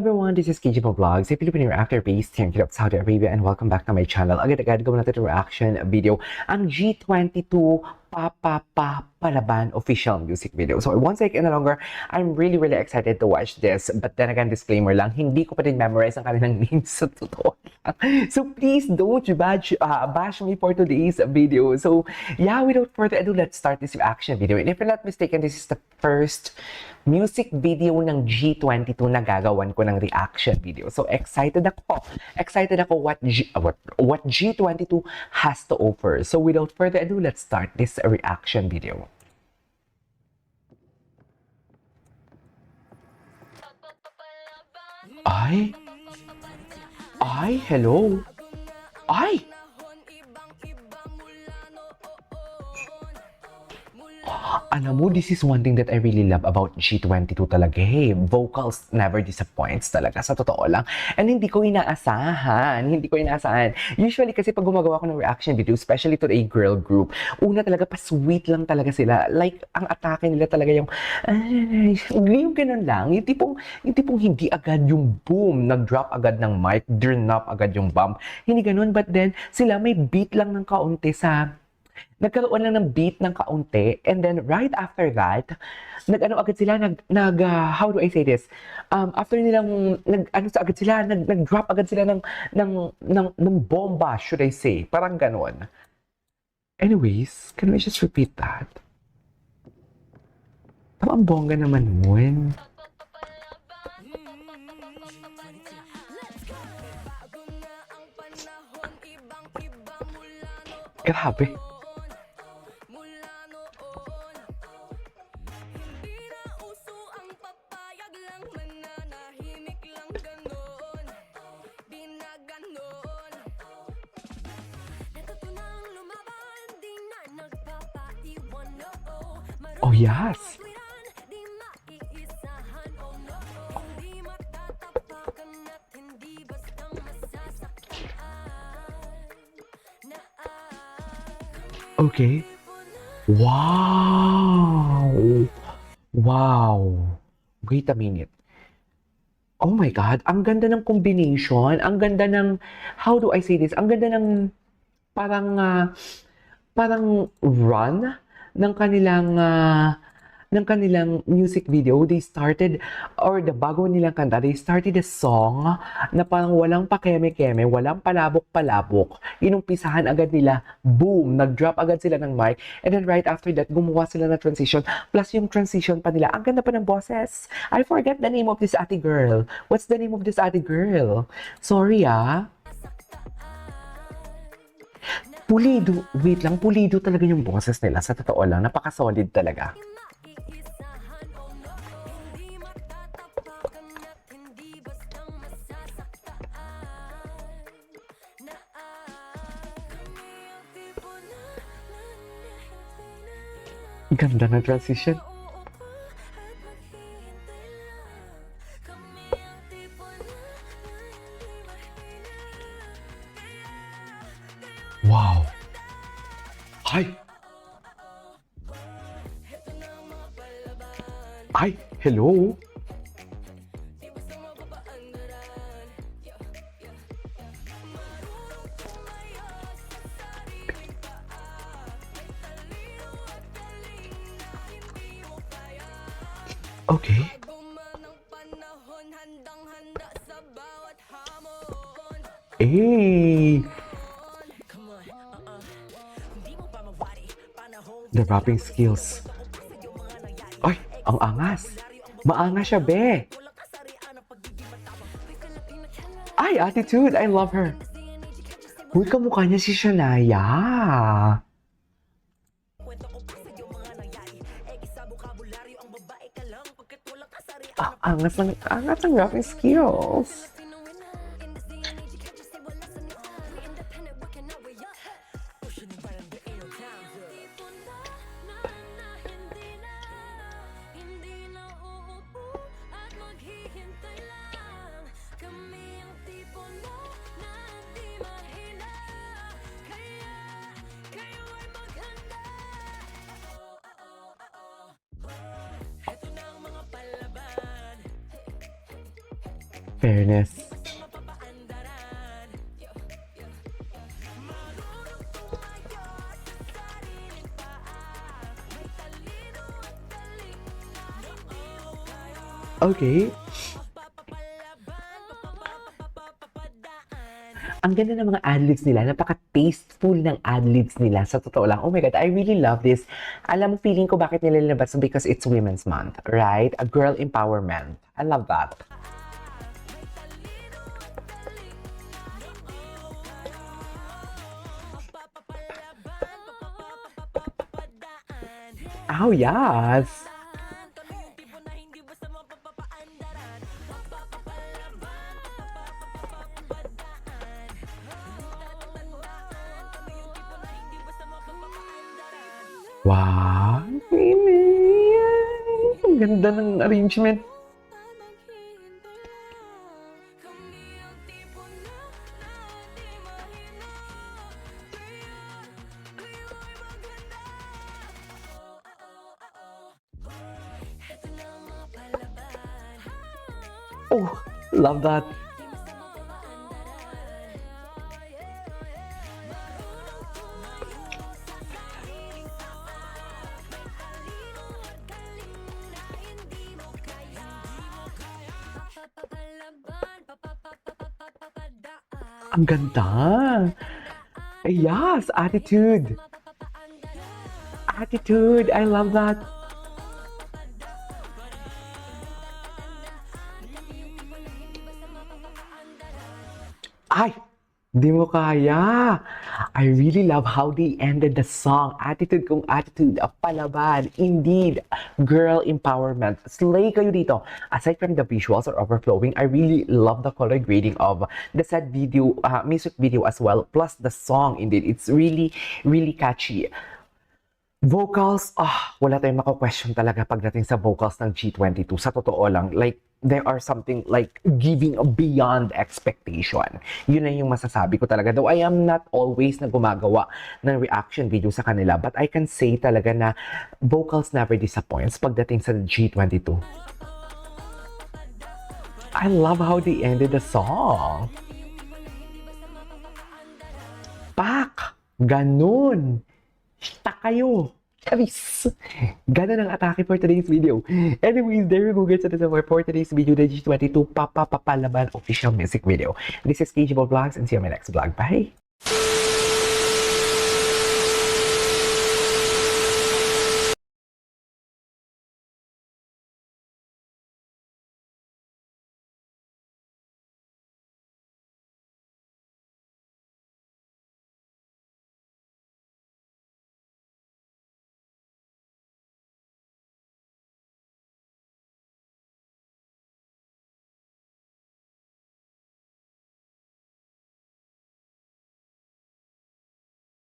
everyone, this is KG Vlogs, a Filipino reactor based here in Kirap, Saudi Arabia, and welcome back to my channel. Agad-agad gawin natin yung reaction video, ang G22 Palaban official music video. So one second longer, I'm really excited to watch this. But then again, disclaimer lang, hindi ko pa din memorize ang kanilang names sa totoo lang. So please don't bash me for today's video. So yeah, without further ado, let's start this reaction video. And if I'm not mistaken, this is the first music video ng G22 na gagawan ko ng reaction video. So excited ako. Excited ako what G22 has to offer. So without further ado, let's start this reaction video. Hello. Alam mo, this is one thing that I really love about G22 talaga eh. Vocals never disappoints talaga, sa totoo lang. And hindi ko inaasahan. Usually kasi pag gumagawa ko ng reaction video, especially to a girl group, una talaga pa-sweet lang talaga sila. Like, ang atake nila talaga yung ganun lang. Yung tipong hindi agad yung boom, nag-drop agad ng mic, turn up agad yung bump. Hindi ganun, but then sila may beat lang ng kaunti nagkaroon lang ng beat ng kaunti, and then right after that, agad sila, how do I say this? After nilang, nag-drop agad sila ng bomba, should I say? Parang ganon. Anyways, can we just repeat that? Ang bongga naman nun. Grabe. Oh, yes. Okay. Wow. Wait a minute. Oh my God, ang ganda ng combination, ang ganda ng, how do I say this? Ang ganda ng parang run ng kanilang music video. They started, or the bago nilang kanta, they started a song na parang walang pakeme-keme, walang palabok-palabok. Inumpisahan agad nila, boom, nag-drop agad sila ng mic, and then right after that, gumawa sila na transition, plus yung transition pa nila, ang ganda pa ng boses. I forget the name of this ate girl. What's the name of this ate girl? Sorry Pulido, wait lang, pulido talaga yung boses nila, sa totoo lang, napaka-solid talaga. Ganda ng transition. Wow. Hello. Okay. The rapping skills. Ang angas. Maangas siya, be. Attitude. I love her. Uy, kamukha niya si Shania. Angas ng rapping skills. Fairness. Okay. Ang ganda ng mga adlibs nila. Napaka-tasteful ng adlibs nila. Sa totoo lang. Oh my God, I really love this. Alam mo, feeling ko bakit nila nilabas because it's Women's Month, right? A girl empowerment. I love that. Oh, yes. Wow! Ang ganda ng arrangement. Oh, love that. Ang ganda. Yes, attitude. Attitude. I love that. Ay, di mo kaya. I really love how they ended the song. Attitude kung attitude, palaban. Indeed, girl empowerment. Slay kayo dito. Aside from the visuals or overflowing, I really love the color grading of the said video, music video as well. Plus the song, indeed. It's really, really catchy. Vocals, wala tayong mako-question talaga pagdating sa vocals ng G22. Sa totoo lang, like, there are something like giving beyond expectation. Yun na yung masasabi ko talaga. Though I am not always na gumagawa ng reaction video sa kanila, but I can say talaga na vocals never disappoints pagdating sa G22. I love how they ended the song. Pak! Ganun! Shta kayo! Charis! Ganun ang atake for today's video. Anyways, there you go guys. That is for today's video, the G22 Papalaban official music video. This is KG Vlogs and see you on my next vlog. Bye!